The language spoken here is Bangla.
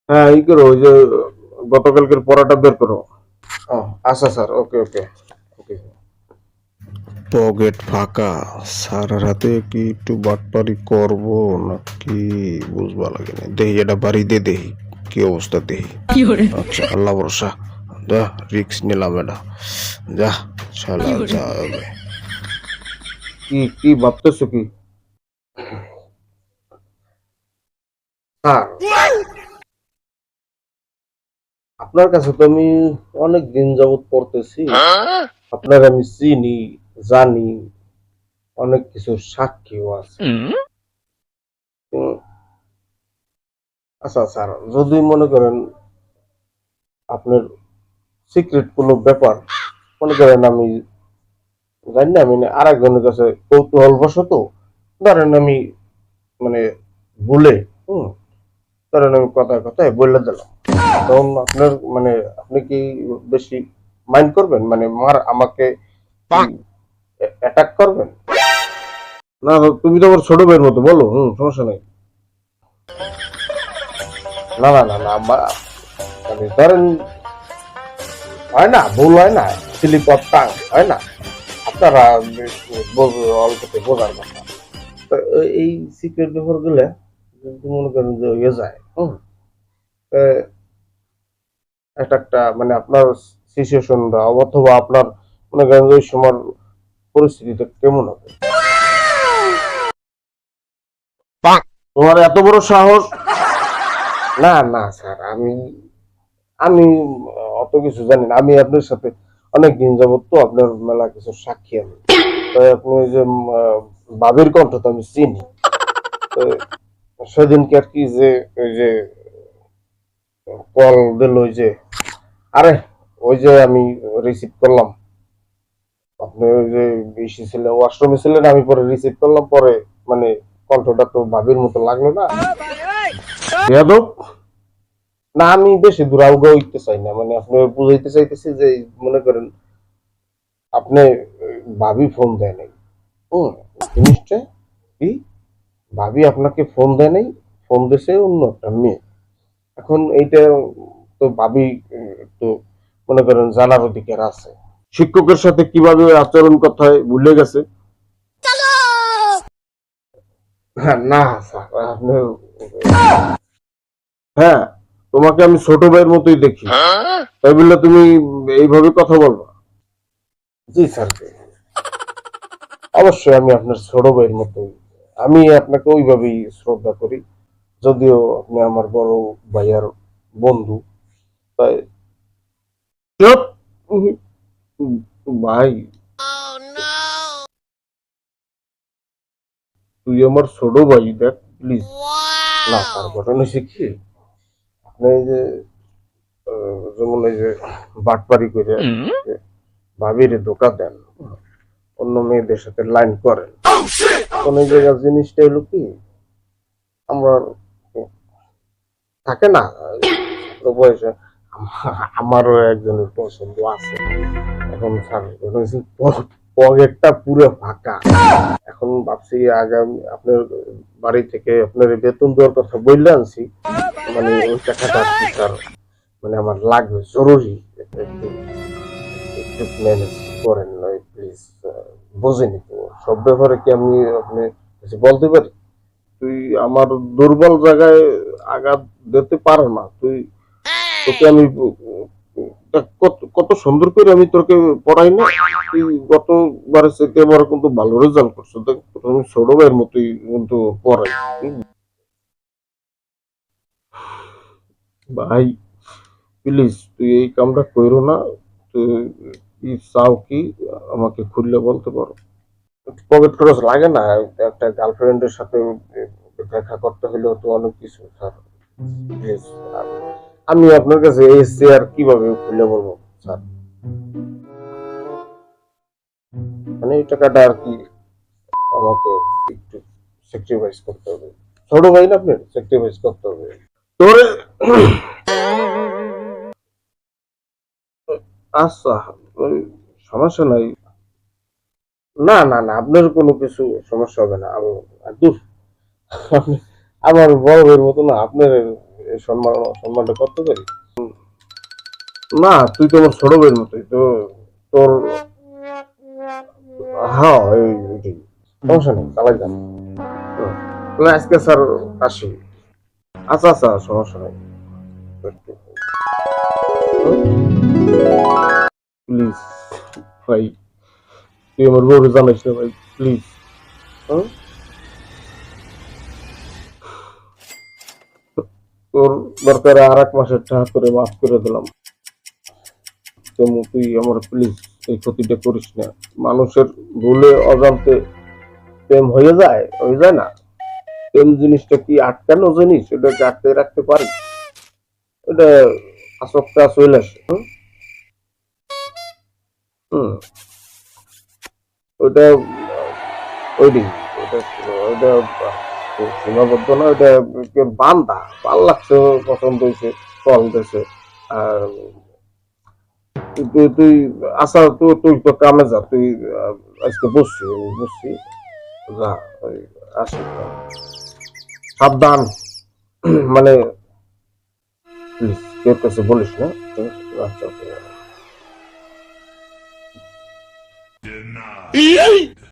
হ্যাঁ, এই করো, ওই যে গতকালকের পড়াটা বের করো। ও, আচ্ছা স্যার, ওকে ওকে ওকে। পকেট ফাঁকা, সারা রাতে কি একটু বাটপারি করব নাকি বুঝবা লাগে না। দেহি এটা বাড়ি দে, দেহি কি অবস্থা দেহি। আচ্ছা, আল্লাহ ভরসা, যা রিক্স নিলাম এটা, যা শালা যা হবে। কি কি ভাবতেছো কি? স্যার, আপনার কাছে তো আমি অনেক দিন যাবত পড়তেছি, আপনার আমি চিনি, জানি, অনেক কিছু সাক্ষীও আছে। উম, আচ্ছা স্যার, যদি মনে করেন আপনার সিক্রেট কোনো ব্যাপার, মনে করেন আমি জানি না, আমি আর একজনের কাছে কৌতূহল বশত, ধরেন আমি মানে ভুলে, হুম, ধরেন আমি কথায় কথায় বলে দিলাম, তখন আপনার মানে আপনি কি বেশি মাইন্ড করবেন, মানে আমাকে অ্যাটাক করবেন? না, তুমি তো আমার ছোট ভাইয়ের মতো, বলো, সমস্যা নেই। না না না না, মানে ধরেন হয় না, ভুল হয় না, স্লিপ অফ টাং হয় না, আপনারা অল্পতে বোঝার কথা। তো এই সিক্রেট ব্যাপার গুলো যদি মনে করেন যে ইয়ে যায়, একটা একটা মানে আপনার সিচুয়েশনটা অথবা আপনার মনে করেন যে ওই সময় পরিস্থিতিটা কেমন হবে? তোমার এত বড় সাহস! না না স্যার, আমি আমি অত কিছু জানি না, আমি আপনার সাথে অনেক দিন যাবত তো, আপনার মেলা কিছু সাক্ষী আমি। তো আপনি ওই যে বাবির কণ্ঠ তো আমি চিনি। তো সেদিনকে আর কি যে ওই যে কল দিল, ওই যে আরে ওই যে আমি রিসিভ করলাম, আপনি ওই যে ইসে ছিলেন, ওয়াশরুমে ছিলেন, আমি পরে রিসিভ করলাম, পরে মানে কণ্ঠটা তো ভাবির মতো লাগলো না, বেয়াদব। না, আমি বেশি দূর আউগা হইতে চাই না, মানে আপনি বুঝাইতে চাইতেছি যে মনে করেন আপনি ভাবি ফোন দেয় নাই, হুম, জিনিসটা কি, ভাবি আপনাকে ফোন দেয় নাই, ফোন দিছে অন্য একটা মেয়ে। এখন এইটা তো ভাবি তো মনে করেন জানার অধিকার আছে। শিক্ষকের সাথে কিভাবে আচরণ করতে হয় ভুলে গেছে। হ্যাঁ, না স্যার, আপনি, হ্যাঁ, তোমাকে আমি ছোট ভাইয়ের মতোই দেখি, তাই বললে তুমি এইভাবে কথা বলবা? জি স্যার, অবশ্যই আমি আপনার ছোট ভাইয়ের মতোই, আমি আপনাকে ওইভাবেই শ্রদ্ধা করি, যদিও আপনি আমার বড় ভাইয়ার বন্ধু, তাই। চুপ! ভাই, তুই আমার ছোট ভাই, দেখ প্লিজ। না স্যার, ঘটনা হচ্ছে কি, আপনি এই যে যেমন এই যে বাটপারি করে যে ভাবির ধোকা দেন, অন্য মেয়েদের সাথে লাইন করেন, কোন এই জায়গার জিনিসটা হলো কি, আমরা থাকে না ছাত্র বয়সে, আমারও একজনের পছন্দ আছে। এখন স্যার পকেটটা পুরো ফাঁকা, এখন ভাবছি আগামী আপনার বাড়ি থেকে আপনার বেতন দেওয়ার কথা বললে আনছি, মানে ওই টাকাটা কি স্যার, মানে আমার লাগবে জরুরি, একটু একটু ম্যানেজ করেন নয় প্লিজ। বোঝেনি তো সব ব্যাপারে কি আমি আপনি কিছু বলতে পারি? তুই আমার দুর্বল জায়গায় আঘাত দিতে পারো না, তুই, তোকে আমি কত কত সুন্দর করে আমি তোকে পড়াই না, তুই গতবারের থেকে এবার কিন্তু ভালো রেজাল্ট করছো, দেখ তোকে আমি ছোট ভাইয়ের মতোই কিন্তু পড়াই। ভাই, প্লিজ তুই এই কামটা করো না, তুই কি চাও কি আমাকে খুললে বলতে পারো? পকেট খরচ লাগে না, একটা গার্লফ্রেন্ডের সাথে দেখা করতে হলেও তো অনেক কিছু স্যার, প্লিজ। আমি আপনার কাছে এসছি আর কিভাবে খুলে বলবো স্যার, মানে এই টাকাটা আর কি আমাকে একটু স্যাক্রিফাইস করতে হবে, ছোট ভাই না আপনি, স্যাক্রিফাইস করতে হবে তোরে। আচ্ছা, ওই সমস্যা নাই। না না না, আপনার কোনো কিছু সমস্যা হবে না, দূর, আপনি আমার বড় ভাইয়ের মতো না আপনার, এই সম্মানটা করতে পারি? না, তুই তো আমার ছোট ভাইয়ের মতোই তো। তোর হ্যাঁ এইটাই, সমস্যা নেই, চালাই যান। তাহলে আজকে স্যার আসি। আচ্ছা আচ্ছা, সমস্যা নেই। প্লিজ ভাই, তুই আমার বউরে জানাইস না ভাই, প্লিজ। তোর দরকারে আর 1 মাসের টাকা করে মাফ করে দিলাম। তুই আমার প্লিজ এই ক্ষতিটা করিস না। মানুষের ভুলে অজান্তে প্রেম হয়ে যায় না? প্রেম জিনিসটা কি আটকানো জিনিস? এটাকে আটকে রাখতে পারি? এটা আসক্তা চলে আসে। হুম, ওইটা ওইটাই, ওইটা ওইটা সীমাবদ্ধ না, ওইটা কেউ বান্দা ভাল লাগছে, পছন্দ হয়েছে, ফল দিয়েছে। আর তুই আচ্ছা, তুই তো কামে যা, তুই আজকে বসছি যা, ওই আসি, সাবধান। মানে প্লিজ কেউ কাছে বলিস না, ঠিক আছে? আচ্ছা, okay.